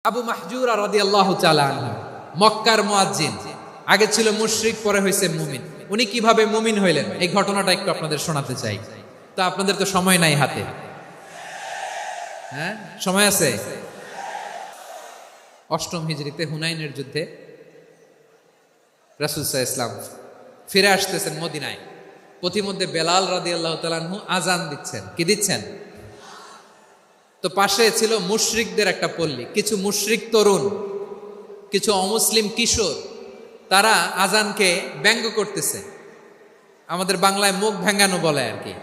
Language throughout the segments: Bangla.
আবু মাহজুরা রাদিয়াল্লাহু তাআলা আনহু মক্কার মুয়াজ্জিন, আগে ছিল মুশরিক, পরে হয়েছে মুমিন। উনি কিভাবে মুমিন হইলেন এই ঘটনাটা একটু আপনাদের শোনাতে চাই। তো আপনাদের তো সময় নাই হাতে, হ্যাঁ সময় আছে। অষ্টম হিজরিতে হুনাইনের যুদ্ধে রাসূল সাল্লাল্লাহু আলাইহি ওয়াসাল্লাম ফিরে আসতেছেন মদিনায়। পথিমধ্যে বেলাল রাদিয়াল্লাহু তাআলা আনহু আজান দিচ্ছেন। কি দিচ্ছেন? তো পাশে ছিল মুশরিকদের একটা পল্লী, কিছু মুশরিক তরুণ, কিছু অমুসলিম কিশোর, তারা আজানকে ব্যঙ্গ করতেছে। আমাদের বাংলায় মুখ ভেঙ্গানো বলে আর কি।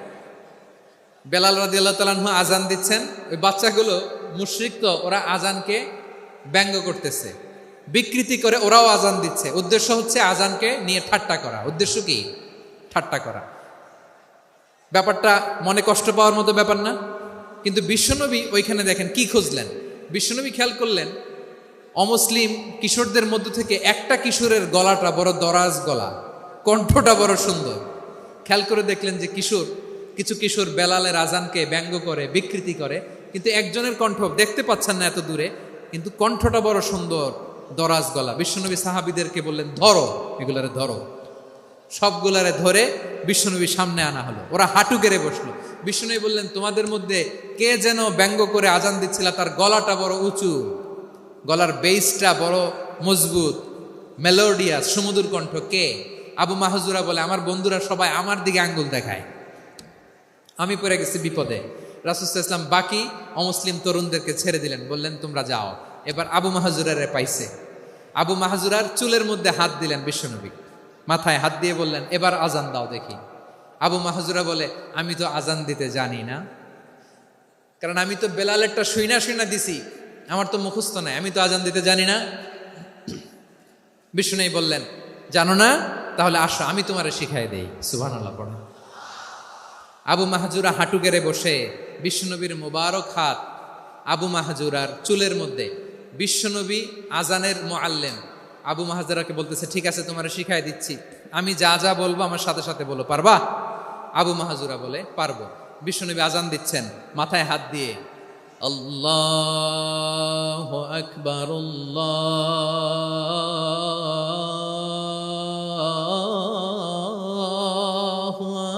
বেলাল রাদিয়াল্লাহু তাআলা আনহু আজান দিচ্ছেন, ওই বাচ্চাগুলো মুশরিক, তো ওরা আজানকে ব্যঙ্গ করতেছে, বিকৃতি করে ওরাও আজান দিচ্ছে। উদ্দেশ্য হচ্ছে আজানকে নিয়ে ঠাট্টা করা। উদ্দেশ্য কি? ঠাট্টা করা। ব্যাপারটা মনে কষ্ট পাওয়ার মতো ব্যাপার না? কিন্তু বিশ্বনবী ওইখানে দেখেন কি খুঁজলেন। বিশ্বনবী খেয়াল করলেন অমুসলিম কিশোরদের মধ্য থেকে একটা কিশোরের গলাটা বড় দরাজ গলা, কণ্ঠটা বড় সুন্দর। খেয়াল করে দেখলেন যে কিছু কিশোর বেলালের আজানকে ব্যঙ্গ করে, বিকৃতি করে, কিন্তু একজনের কণ্ঠ দেখতে পাচ্ছেন না এত দূরে, কিন্তু কণ্ঠটা বড় সুন্দর, দরাজ গলা। বিশ্বনবী সাহাবীদেরকে বললেন, ধরো এগুলারে, ধরো। সবগুলারে ধরে বিশ্বনবীর সামনে আনা হলো। ওরা হাঁটু গেড়ে বসলো। বিশ্বনবী বললেন, তোমাদের মধ্যে কে যেন ব্যঙ্গ করে আজান দিচ্ছিল, তার গলাটা বড় উঁচু, গলার বেসটা বড় মজবুত, মেলোডিয়াস, সুমধুর কণ্ঠ। কে? আবু মাহজুরা বলে, আমার বন্ধুরা সবাই আমার দিকে আঙ্গুল দেখায়, আমি পড়ে গেছি বিপদে। রাসূল সাল্লাল্লাহু আলাইহি ওয়াসাল্লাম বাকি অমুসলিম তরুণদেরকে ছেড়ে দিলেন, বললেন তোমরা যাও। এবার আবু মাহজুরারে পাইছে। আবু মাহজুরার চুলের মধ্যে হাত দিলেন বিশ্বনবী, মাথায় হাত দিয়ে বললেন, এবার আজান দাও দেখি। আবু মাহজুরা বলে, আমি তো আজান দিতে জানি না, কারণ আমি তো বেলালেরটা শুইনা দিছি, আমার তো মুখস্থ নাই, আমি তো আজান দিতে জানি না। বিষ্ণু বললেন, জানো না? তাহলে আসো, আমি তোমারে শিখাই দেই। সুবহানাল্লাহ পড়া। আবু মাহজুরা হাঁটু গেড়ে বসে, বিশ্বনবীর মোবারক হাত আবু মাহজুরার চুলের মধ্যে। বিশ্বনবী আজানের মুআল্লিম আবু মাহজুরাকে বলতেছে, ঠিক আছে তোমারে শিখাই দিচ্ছি, আমি যা যা বলবো আমার সাথে সাথে বলো, পারবা? আবু মাহজুরা বলে, পারবো। বিশ্বনবী আজান দিচ্ছেন মাথায় হাত দিয়ে, আল্লাহু আকবার, আল্লাহু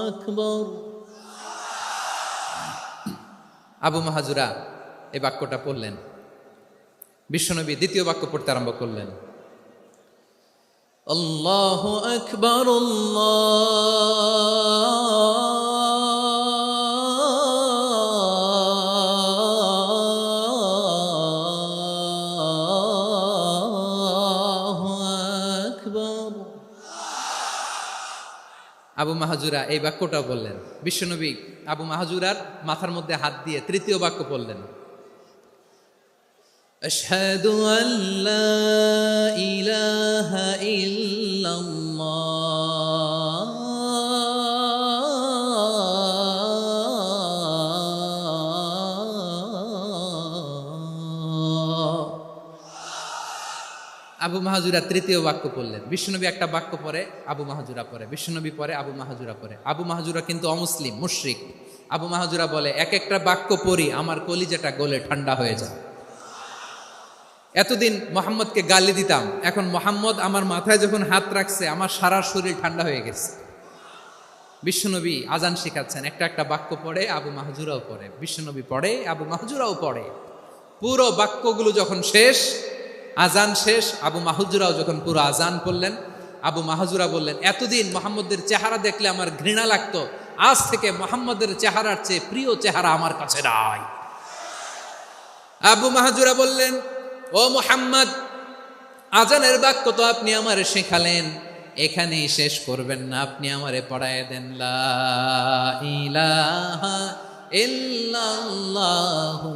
আকবার। আবু মাহজুরা এই বাক্যটা পড়লেন। বিশ্বনবী দ্বিতীয় বাক্য পড়তে আরম্ভ করলেন, আল্লাহু আকবার, আল্লাহু আকবার। আবু মাহজুরা এই বাক্যটাও বললেন। বিশ্বনবী আবু মাহজুরার মাথার মধ্যে হাত দিয়ে তৃতীয় বাক্য পড়লেন, আশহাদু আল্লা ইলাহা ইল্লাল্লাহ। আবু মাহজুরা তৃতীয় বাক্য পড়লেন। বিশ্বনবী একটা বাক্য পরে আবু মাহজুরা পরে, বিশ্বনবী পরে আবু মাহজুরা পরে। আবু মাহজুরা কিন্তু অমুসলিম, মুশরিক। আবু মাহজুরা বলে, এক একটা বাক্য পড়ি আমার কলিজাটা গলে ঠান্ডা হয়ে যায়। এতদিন মোহাম্মদকে গালি দিতাম, এখন মোহাম্মদ আমার মাথায় যখন হাত রাখছে আমার সারা শরীর ঠান্ডা হয়ে গেছে। বিশ্বনবী আজান শিখাচ্ছেন, একটা একটা বাক্য পড়ে আবু মাহজুরাও পড়ে, বিশ্বনবী পড়ে, আবু মাহজুরাও পড়ে। পুরো বাক্যগুলো যখন শেষ, আজান শেষ, আবু মাহজুরাও যখন পুরো আজান পড়লেন, আবু মাহজুরা বললেন, এতদিন মোহাম্মদের চেহারা দেখলে আমার ঘৃণা লাগতো, আজ থেকে মোহাম্মদের চেহারার চেয়ে প্রিয় চেহারা আমার কাছে নাই। আবু মাহজুরা বললেন, ও মুহাম্মদ, আজানের বাক্য তো আপনি আমারে শেখালেন, এখানেই শেষ করবেন না, আপনি আমারে পড়ায় দেন, লা ইলাহা ইল্লাল্লাহু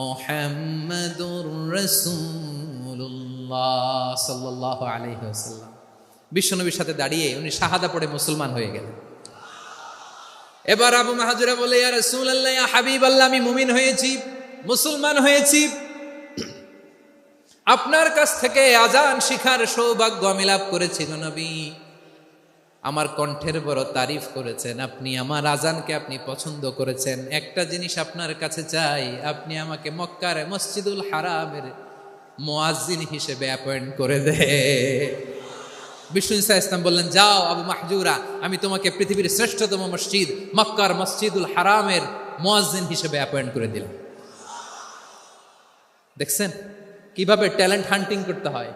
মুহাম্মাদুর রাসূলুল্লাহ সাল্লাল্লাহু আলাইহি ওয়াসাল্লাম। বিশ্বনবীর সাথে দাঁড়িয়ে উনি শাহাদা পড়ে মুসলমান হয়ে গেলেন। এবার আবু মাহজুরা বলে, ইয়া রাসূলুল্লাহ, ইয়া হাবিবাল্লাহ, আমি মুমিন হয়েছি, মুসলমান হয়েছি, আপনার কাছ থেকে আজান শিখার সৌভাগ্য আমি লাভ করেছি গো নবী। আমার কণ্ঠের বড় তারিফ করেছেন আপনি, আমার আজানকে আপনি পছন্দ করেছেন। একটা জিনিস আপনার কাছে চাই, আপনি আমাকে মক্কার মসজিদুল হারামের মুয়াজ্জিন হিসেবে অ্যাপয়েন্ট করে দে। বিষ্ণু ইসা ইসলাম বললেন, যাও আবু মাহজুরা, আমি তোমাকে পৃথিবীর শ্রেষ্ঠতম মসজিদ মক্কার মসজিদুল হারামের মুয়াজ্জিন হিসেবে অ্যাপয়েন্ট করে দিলাম। দেখছেন কিভাবে ট্যালেন্ট হান্টিং করতে হয়,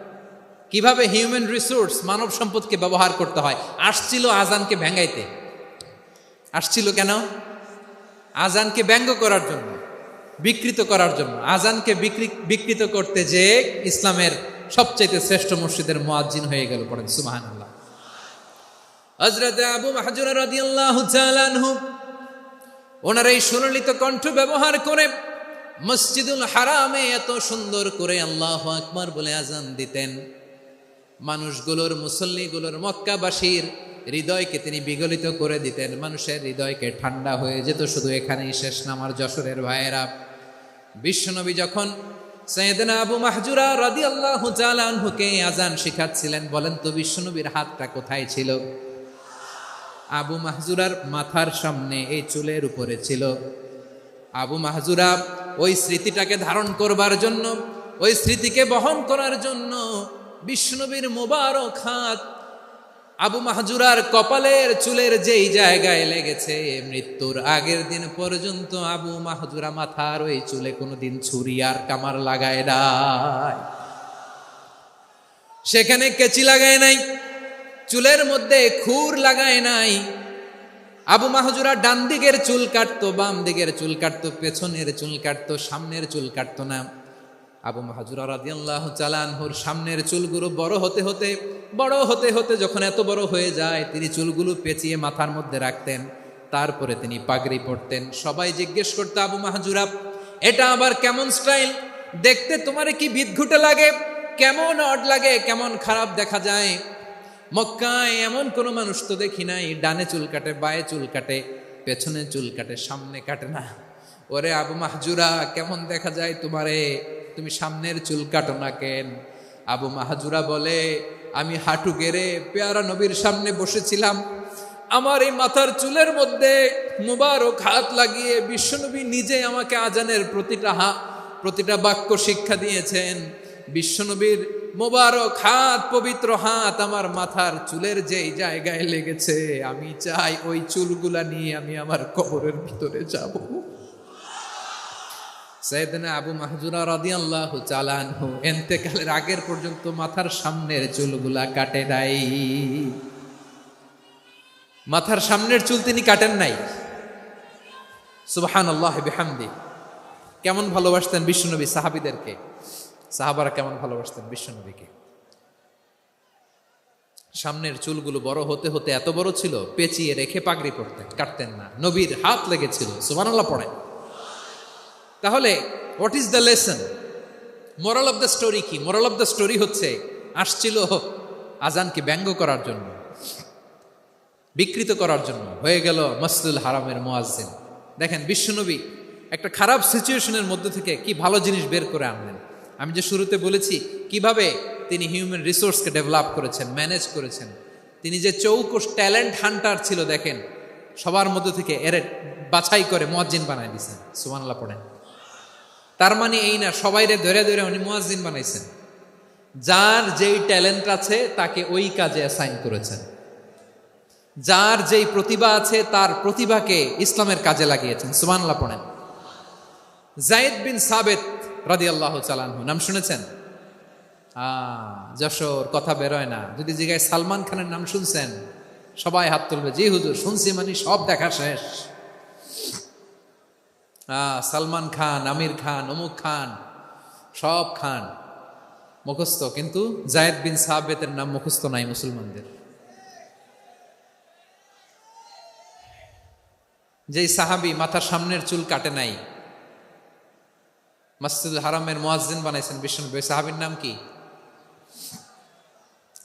কিভাবে হিউম্যান রিসোর্স মানব সম্পদকে ব্যবহার করতে হয়। আসছিল আজানকে ভেঙ্গাইতে, আসছিল কেন? আজানকে ব্যঙ্গ করার জন্য, বিকৃত করার জন্য। আজানকে বিকৃত করতে যে ইসলামের সবচেয়ে শ্রেষ্ঠ মসজিদের মুয়াজ্জিন হয়ে গেল। পড়েন সুবহানাল্লাহ। হযরত আবু মাহজুরা রাদিয়াল্লাহু তাআলা আনহু ওনার এই সুললিত কণ্ঠ ব্যবহার করে মসজিদুল হারামে এত সুন্দর করে আল্লাহু আকবার বলে আজান দিতেন, মানুষগুলোর, মুসল্লিগুলোর, মক্কাবাসীর হৃদয়কে তিনি বিগলিত করে দিতেন। মানুষের হৃদয়কে ঠান্ডা হয়ে যেত। শুধু এখানেই শেষ না আমার যশোরের ভাইয়েরা, বিশ্বনবী যখন সাইয়েদনা আবু মাহজুরা রাদিয়াল্লাহু তাআলা আনহুকে আজান শিখাচ্ছিলেন, বলেন তো বিশ্বনবীর হাতটা কোথায় ছিল? আবু মাহজুরার মাথার সামনে, এই চুলের উপরে ছিল। আবু মাহজুরা ওই স্মৃতিটাকে ধারণ করবার জন্য, ওই স্মৃতিকে বহন করার জন্য বিশ্বনবীর মোবারক হাত আবু মাহজুরার কপালের চুলের যেই জায়গায় লেগেছে, মৃত্যুর আগের দিন পর্যন্ত আবু মাহজুরা মাথার ওই চুলে কোনোদিন ছুরি আর কামার লাগায় নাই, সেখানে কেচি লাগায় নাই, চুলের মধ্যে খুর লাগায় নাই। আবু মাহজুরা ডান দিকের চুল কাটতো, বাম দিকের চুল কাটতো, পেছনের চুল কাটতো, সামনের চুল কাটতো না। আবু মাহজুরা রাদিয়াল্লাহু তাআলা আনহুর সামনের চুলগুলো বড় হতে হতে যখন এত বড় হয়ে যায়, তিনি চুলগুলো পেঁচিয়ে মাথার মধ্যে রাখতেন। তারপরে তিনি পাগড়ি পরতেন। সবাই জিজ্ঞেস করতো, আবু মাহজুরা এটা আবার কেমন স্টাইল? দেখতে তোমার কি বিদঘুটে লাগে? কেমন অড লাগে? কেমন খারাপ দেখা যায়? মক্কায় এমন কোনো মানুষ তো দেখি নাই, ডানে চুল কাটে, বায়ে চুল কাটে, পেছনে চুল কাটে, সামনে কাটে না। ওরে আবু মাহজুরা, কেমন দেখা যায় তোমারে? তুমি সামনের চুল কাটো না কেন? আবু মাহজুরা বলে, আমি হাঁটু গেড়ে পেয়ারা নবীর সামনে বসেছিলাম, আমার এই মাথার চুলের মধ্যে মুবারক হাত লাগিয়ে বিশ্বনবী নিজে আমাকে আজানের প্রতিটা বাক্য শিক্ষা দিয়েছেন। বিশ্বনবীর মোবারক হাত, পবিত্র হাত আমার মাথার চুলের যেই জায়গায় লেগেছে, আমি চাই ওই চুলগুলা নিয়ে আমি আমার কবরের ভিতরে যাব। সাইয়েদনা আবু মাহজুরা রাদিয়াল্লাহু তাআলা আনহু ইন্তেকালের আগের পর্যন্ত মাথার সামনের চুলগুলা কাটে নাই। মাথার সামনের চুল তিনি কাটেন নাই। সুবহানাল্লাহ বিহামদি। কেমন ভালোবাসতেন বিশ্বনবী সাহাবীদেরকে, সাহাবারা কেমন ভালোবাসতেন বিশ্বনবীকে। সামনের চুলগুলো বড় হতে হতে এত বড় ছিল, পেঁচিয়ে রেখে পাগড়ি পরতেন, কাটতেন না। নবীর হাত লেগেছিল। সুবহানাল্লাহ পড়েন। তাহলে what is the lesson? Moral of the story কি? মোরাল অফ দ্য স্টোরি হচ্ছে, আসছিল আজানকে ব্যঙ্গ করার জন্য, বিকৃত করার জন্য, হয়ে গেল মসজিদুল হারামের মুয়াজ্জিন। দেখেন বিশ্বনবী একটা খারাপ সিচুয়েশনের মধ্যে থেকে কি ভালো জিনিস বের করে আনলেন। আমি যে শুরুতে বলেছি কিভাবে তিনি হিউম্যান রিসোর্সকে ডেভেলপ করেছেন, ম্যানেজ করেছেন। তিনি যে চৌকস ট্যালেন্ট হান্টার ছিল, দেখেন সবার মধ্যে থেকে এর বাছাই করে মুয়াজ্জিন বানাই দিয়েছেন। সুবহানাল্লাহ পড়েন। তার মানে এই না সবাইরে ধরে ধরে উনি মুয়াজ্জিন বানাইছেন। যার যেই ট্যালেন্ট আছে তাকে ওই কাজে অ্যাসাইন করেছেন। যার যেই প্রতিভা আছে তার প্রতিভাকে ইসলামের কাজে লাগিয়েছেন। সুবহানাল্লাহ পড়েন। যায়েদ বিন সাবিত রাদিয়াল্লাহু তাআলা আনহু নাম শুনেছেন? যশোর, কথা বেরোয় না। যদি জিজ্ঞাসা সালমান খানের নাম শুনছেন, সবাই হাত তুলবে, জি হুজুর শুনছি, মানে সব দেখা শেষ। সালমান খান, আমির খান, অমুক খান, সব খান মুখস্থ, কিন্তু যায়েদ বিন সাবিতের নাম মুখস্থ নাই মুসলমানদের। যেই সাহাবী মাথার সামনের চুল কাটে নাই, মসজিদুল হারামের মুয়াজ্জিন বানাইছেন বিশ্বনবী, ওই সাহাবীর নাম কি?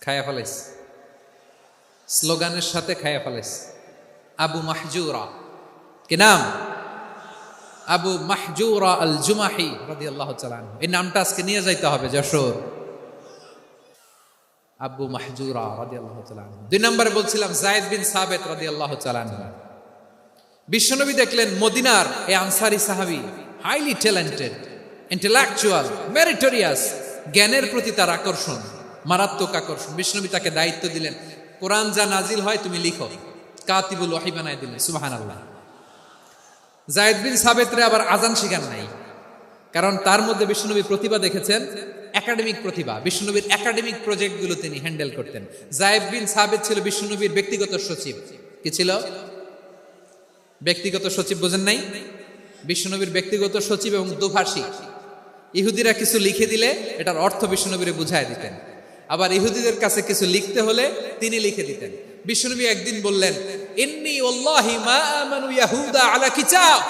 খায়া ফেলাইছে, স্লোগানের সাথে খায়া ফেলাইছে। আবু মাহজুরা। কি নাম? আবু মাহজুরা আল জুমাহি রাদিয়াল্লাহু তাআলা আনহু। এই নামটা আজকে নিয়ে যাইতে হবে যশোর। আবু মাহজুরা রাদিয়াল্লাহু তাআলা আনহু। 2 নম্বরে বলছিলাম যায়েদ বিন সাবিত রাদিয়াল্লাহু তাআলা আনহু। বিশ্বনবী দেখলেন মদিনার এই আনসারী সাহাবী হাইলি ট্যালেন্টেড, ইন্টেলেকচুয়াল, মেরিটোরিয়াস, জ্ঞানের প্রতি তার আকর্ষণ, মারাত্মক আকর্ষণ। বিশ্বনবী তাকে দায়িত্ব দিলেন, কোরআন যা নাজিল হয় তুমি লিখো, কাতিবুল ওয়াহি বানায় দিলেন। সুবহানাল্লাহ। যায়েদ বিন সাবিতরে আবার আজান শিখান নাই, কারণ তার মধ্যে বিশ্বনবী প্রতিভা দেখেছেন, একাডেমিক প্রতিভা। বিশ্বনবীর একাডেমিক প্রজেক্টগুলো তিনি হ্যান্ডেল করতেন। যায়েদ বিন সাবিত ছিল বিশ্বনবীর ব্যক্তিগত সচিব। কি ছিল? ব্যক্তিগত সচিব। বোঝেন নাই? বিশ্বনবীর ব্যক্তিগত সচিব এবং দোভাষী। ইহুদিরা কিছু লিখে দিলে এটার অর্থ বিশ্বনবীরে বুঝায় দিতেন, আবার ইহুদিদের কাছে কিছু লিখতে হলে তিনি লিখে দিতেন। বিশ্বনবী একদিন বললেন, ইন্নী ওয়াল্লাহি মা আমানু ইয়াহুদা আলা কিতাব।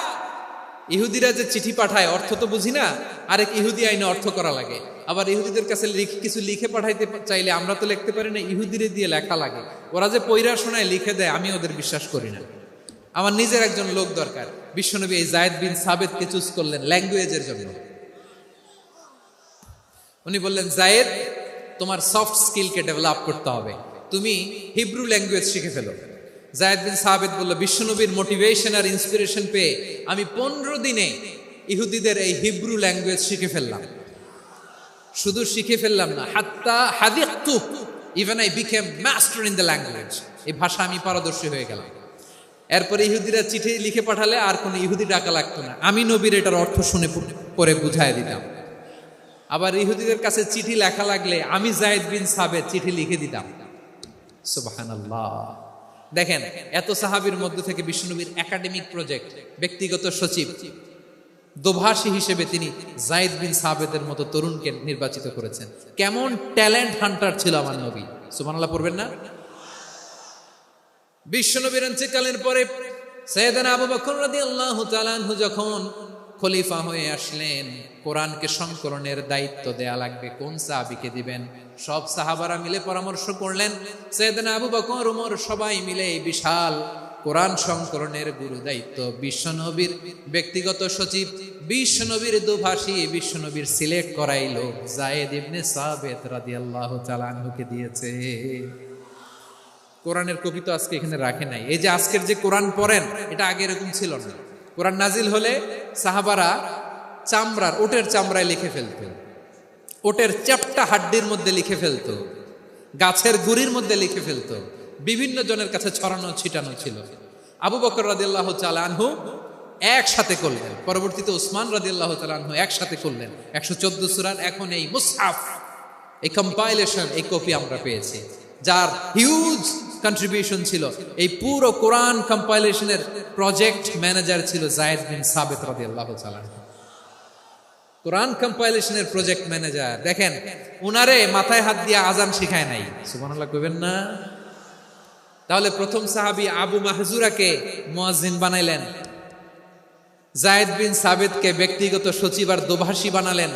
ইহুদিরা যে চিঠি পাঠায় অর্থ তো বুঝি না, আরেক ইহুদি আইনে অর্থ করা লাগে। আবার ইহুদিদের কাছে কিছু লিখে পাঠাইতে চাইলে আমরা তো লিখতে পারি না, ইহুদিরে দিয়ে লেখা লাগে। ওরা যে পয়রা শোনায় লিখে দেয়, আমি ওদের বিশ্বাস করি না। আমার নিজের একজন লোক দরকার। বিশ্বনবী এই যায়েদ বিন সাবিতকে চুজ করলেন ল্যাঙ্গুয়েজের জন্য। উনি বললেন, যায়েদ, তোমার সফট স্কিলকে ডেভেলপ করতে হবে, তুমি হিব্রু ল্যাঙ্গুয়েজ শিখে ফেলো। যায়েদ বিন সাবিত বলল, বিশ্বনবীর মোটিভেশন আর ইন্সপিরেশন পেয়ে আমি 15 দিনে ইহুদিদের এই হিব্রু ল্যাঙ্গুয়েজ শিখে ফেললাম। শুধু শিখে ফেললাম না, হাত্তা হাদিকতু, even I became master in the language. এই ভাষা আমি পারদর্শী হয়ে গেলাম। এরপরে ইহুদিরা চিঠি লিখে পাঠালে আর কোনো ইহুদি ডাকা লাগতো না, আমি নবীর এটার অর্থ শুনে পরে বুঝাই দিতাম। আবার ইহুদিদের কাছে চিঠি লেখা লাগলে আমি যায়েদ বিন সাবিত চিঠি লিখে দিতাম। সুবহানাল্লাহ। দেখেন, এত সাহাবীর মধ্যে থেকে বিশ্বনবীর একাডেমিক প্রজেক্ট, ব্যক্তিগত সচিব, দোভাষী হিসেবে তিনি যায়েদ বিন সাবিতের মতো তরুণকে নির্বাচিত করেছেন। কেমন ট্যালেন্ট হান্টার ছিল আমার নবী। সুবহানাল্লাহ পড়বেন না? বিশ্বনবীর ইন্তেকালের পরে সাইয়েদনা আবু বকর রাদিয়াল্লাহু তাআলা আনহু যখন খলিফা হয়ে আসলেন, কোরআনকে সংকলনের দায়িত্ব দেয়া লাগবে, কোন সাহাবীকে দিবেন? সব সাহাবারা মিলে পরামর্শ করলেন। সাইয়েদনা আবু বকর, ওমর সবাই মিলে এই বিশাল কোরআন সংকলনের গুরু দায়িত্ব বিশ্বনবীর ব্যক্তিগত সচিব, বিশ্বনবীর দোভাষী, বিশ্বনবীর সিলেক্ট করাই লোক যায়েদ ইবনে সাবিত রাদিয়াল্লাহু তাআলা আনহুকে দিয়েছে। কোরআনের কপি তো আজকে এখানে রাখে নাই। এই যে আজকের যে কোরআন পড়েন, এটা আগে এরকম ছিল না। কোরআন নাজিল হলে সাহাবারা চামড়ার, ওটের চামড়ায় লিখে ফেলতেন, ওটের চ্যাপ্টা হাড্ডির মধ্যে লিখে ফেলতো, গাছের গুড়ির মধ্যে লিখে ফেলতো। বিভিন্ন জনের কাছে ছড়ানো ছিটানো ছিল। আবু বকর রাদিয়াল্লাহু তাআলা আনহু একসাথে করলেন, পরবর্তীতে উসমান রাদিয়াল্লাহু তাআলা আনহু একসাথে করলেন 114 সূরার। এখন এই মুসহাফ, এই কম্পাইলেশন, এই কপি আমরা পেয়েছি, যার হিউজ কন্ট্রিবিউশন ছিল। এই পুরো কোরআন কম্পাইলেশনের প্রজেক্ট ম্যানেজার ছিল যায়েদ বিন সাবিত রাদিয়াল্লাহু তাআলা। কোরআন কম্পাইলেশনের প্রজেক্ট ম্যানেজার। দেখেন, উনারে মাথায় হাত দিয়ে আজান শিখায় নাই। সুবহানাল্লাহ কইবেন না? তাহলে প্রথম সাহাবী আবু মাহজুরাকে মুয়াজ্জিন বানাইলেন, যায়েদ বিন সাবিতকে ব্যক্তিগত সচিব আর দোভাষী বানালেন,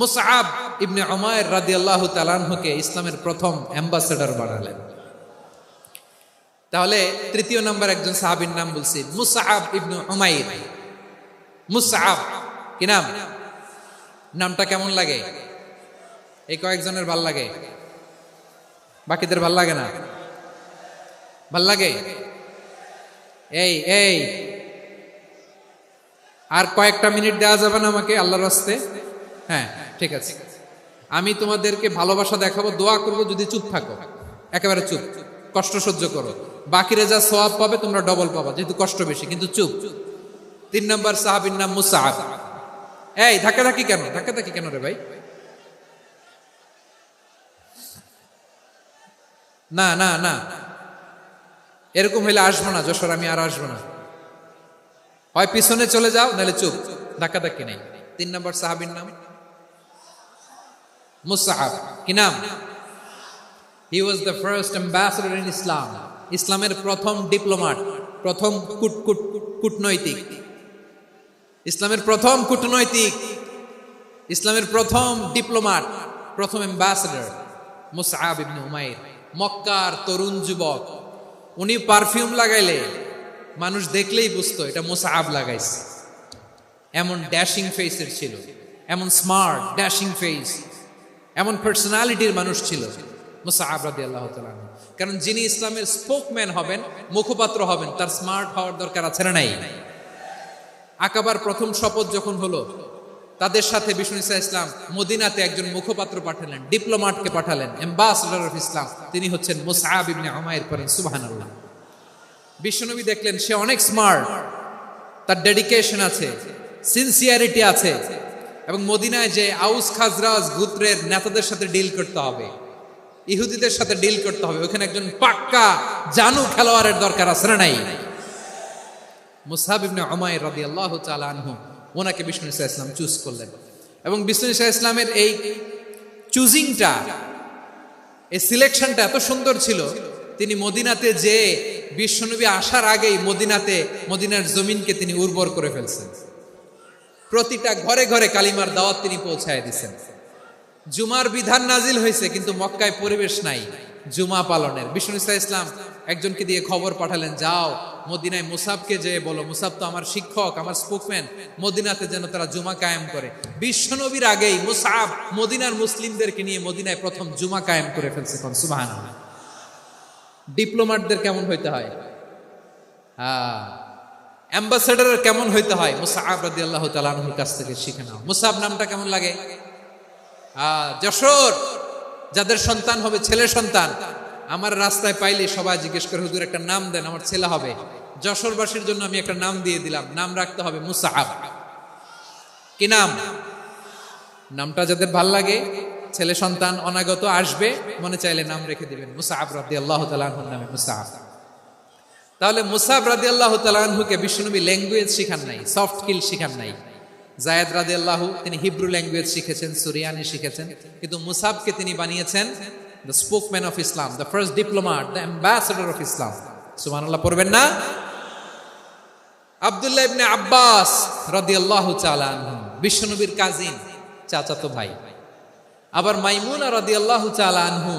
মুসআব ইবনে উমাইর রাদিয়াল্লাহু তাআলা আনহুকে ইসলামের প্রথম অ্যাম্বাসেডর বানালেন। তাহলে তৃতীয় নাম্বার একজন সাহাবীর নাম বলছি, মুসআব ইবনে উমাইর। মুসআব কি নাম? নামটা কেমন লাগে? এই কয়েকজনের ভাল লাগে, বাকিদের ভাল লাগে না? ভাল লাগে? এই এই আর কয়েকটা মিনিট দেওয়া যাবে না আমাকে আল্লাহর রাস্তে? হ্যাঁ, ঠিক আছে। আমি তোমাদেরকে ভালোবাসা দেখাবো, দোয়া করবো, যদি চুপ থাকো, একেবারে চুপ, কষ্ট সহ্য করো, বাকিরা যা সওয়াব পাবে তোমরা ডবল পাবা, যেহেতু কষ্ট বেশি, কিন্তু চুপ। 3 নম্বর সাহাবীর নাম মুসআব। এই ধাক্কাধাক্কি কেন? ধাক্কাধাক্কি কেন রে ভাই? না না না, এরকম হইলে আসবো না যশোর, আমি আর আসবো না। হয় পিছনে চলে যাও, নাহলে চুপ, ধাক্কাধাক্কি নেই। 3 নম্বর সাহাবীর নাম মুসআব। কি নাম? He was the first ambassador in Islam. ইসলামের প্রথম ডিপ্লোমাট, প্রথম কূটনৈতিক, ইসলামের প্রথম কূটনৈতিক, ইসলামের প্রথম ডিপ্লোমাট, প্রথম অ্যাম্বাসেডর মুসআব ইবনে উমাইর। মক্কার তরুণ যুবক, উনি পারফিউম লাগাইলে মানুষ দেখলেই বুঝতো এটা মুসআব লাগাইছে। এমন ড্যাশিং ফেসের ছিল, এমন স্মার্ট ড্যাশিং ফেস, এমন পার্সোনালিটির মানুষ ছিল মুসআব রাদিয়াল্লাহু তাআলা। কারণ যিনি ইসলামের স্পোকম্যান হবেন, মুখপাত্র হবেন, তার স্মার্ট হওয়ার দরকার আছে না নাই? আকাবার প্রথম শপথ যখন হলো, তাদের সাথে বিষ্ণু ইসা ইসলাম মদিনাতে একজন মুখপাত্র পাঠালেন, ডিপ্লোম্যাটকে পাঠালেন, অ্যাম্বাসেডর অফ ইসলাম। তিনি হচ্ছেন মুসআব ইবনে উমাইর। পড়েন সুবহানাল্লাহ। বিশ্বনবী দেখলেন সে অনেক স্মার্ট, তার ডেডিকেশন আছে, সিনসিয়ারিটি আছে, এবং মদিনায় যে আউস খাজরাজ গোত্রের নেতাদের সাথে ডিল করতে হবে, ইহুদিদের সাথে ডিল করতে হবে, ওখানে একজন পাক্কা জানু খেলোয়াড়ের দরকার আছে না নাই? মুসআব ইবনে উমাইর রাদিয়াল্লাহু তাআলা আনহু, ওনাকে বিষ্ণু ইসা ইসলাম চুজ করলেন। এবং বিষ্ণু ইসা ইসলামের এই চুজিংটা, এই সিলেকশনটা এত সুন্দর ছিল, তিনি মদিনাতে যে বিশ্বনবী আসার আগেই মদিনার জমিনকে তিনি উর্বর করে ফেলছেন। প্রতিটা ঘরে ঘরে কালিমার দাওয়াত তিনি পৌঁছায় দিচ্ছেন। জুমার বিধান নাজিল হয়েছে, কিন্তু মক্কায় পরিবেশ নাই জুমা পালনের। বিষ্ণু ইসা ইসলাম একজনকে দিয়ে খবর পাঠালেন, যাও মদিনায় মুসাবকে যে বলো, মুসাব তো আমার শিক্ষক, আমার স্পোকম্যান, মদিনাতে যেন তারা জুমা কায়েম করে। বিশ্বনবীর আগেই মুসাব মদিনার মুসলিমদেরকে নিয়ে মদিনায় প্রথম জুমা কায়েম করে ফেলছে। কোন সুবহানাল্লাহ। ডিপ্লোম্যাটদের কেমন হইতে হয়, অ্যাম্বাসেডারের কেমন হইতে হয়, মুসআব রাদিয়াল্লাহু তাআলা আনহুর কাছ থেকে শিখে নাও। মুসআব নামটা কেমন লাগে? যশোর যাদের সন্তান হবে, ছেলে সন্তান, আমার রাস্তায় পাইলে সবাই জিজ্ঞেস করে, হুজুর একটা নাম দেন, আমার ছেলে হবে। যশোরবাসীর জন্য আমি একটা নাম দিয়ে দিলাম, নাম রাখতে হবে মুসআব। কি নাম? নামটা যাদের ভাল লাগে, ছেলে সন্তান অনাগত আসবে, মনে চাইলে নাম রেখে দিবেন মুসআব রাদিয়াল্লাহু তাআলা আনহুর নামে মুসআব। তাহলে মুসআব রাদিয়াল্লাহু তাআলা আনহুকে বিশ্বনবী ল্যাঙ্গুয়েজ শিখান নাই, সফট স্কিল শিখান নাই। যায়েদ রাদিয়াল্লাহু তিনি হিব্রু ল্যাঙ্গুয়েজ শিখেছেন, সুরিয়ানি শিখেছেন, কিন্তু মুসআবকে তিনি বানিয়েছেন the spokesman of Islam, the first diplomat, the ambassador of Islam. সুবহানাল্লাহ পড়বেন না? আব্দুল্লাহ ইবনে আব্বাস রাদিয়াল্লাহু তাআলা আনহু বিশ্বনবীর কাজিন, চাচাতো ভাই। আবার মাইমুনা রাদিয়াল্লাহু তাআলা আনহু,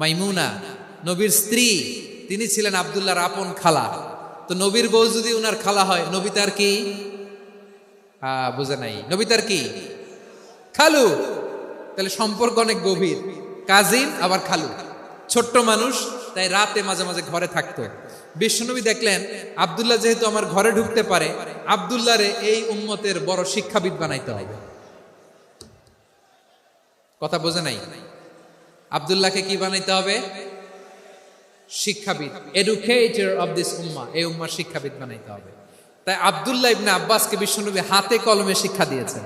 মাইমুনা নবীর স্ত্রী, তিনি ছিলেন আব্দুল্লাহর আপন খালা। তো নবীর বউ যদি উনার খালা হয়, নবী তার কি? বুঝে নাই, নবী তার কি? খালু। তাহলে সম্পর্ক অনেক গভীর, কাজিন আবার খালু। ছোট্ট মানুষ, তাই রাতে মাঝে মাঝে ঘরে থাকতো। বিশ্বনবী দেখলেন আব্দুল্লাহ যেহেতু আমার ঘরে ঢুকতে পারে, আব্দুল্লাহরে এই উম্মতের বড় শিক্ষাবিদ বানাইতে হবে। কথা বোঝে নাই? আব্দুল্লাহকে কি বানাইতে হবে? শিক্ষাবিদ, এডুকেটর অফ দিস উম্মাহ, এই উম্মার শিক্ষাবিদ বানাইতে হবে। তাই আব্দুল্লাহ ইবনে আব্বাসকে বিশ্বনবী হাতে কলমে শিক্ষা দিয়েছেন।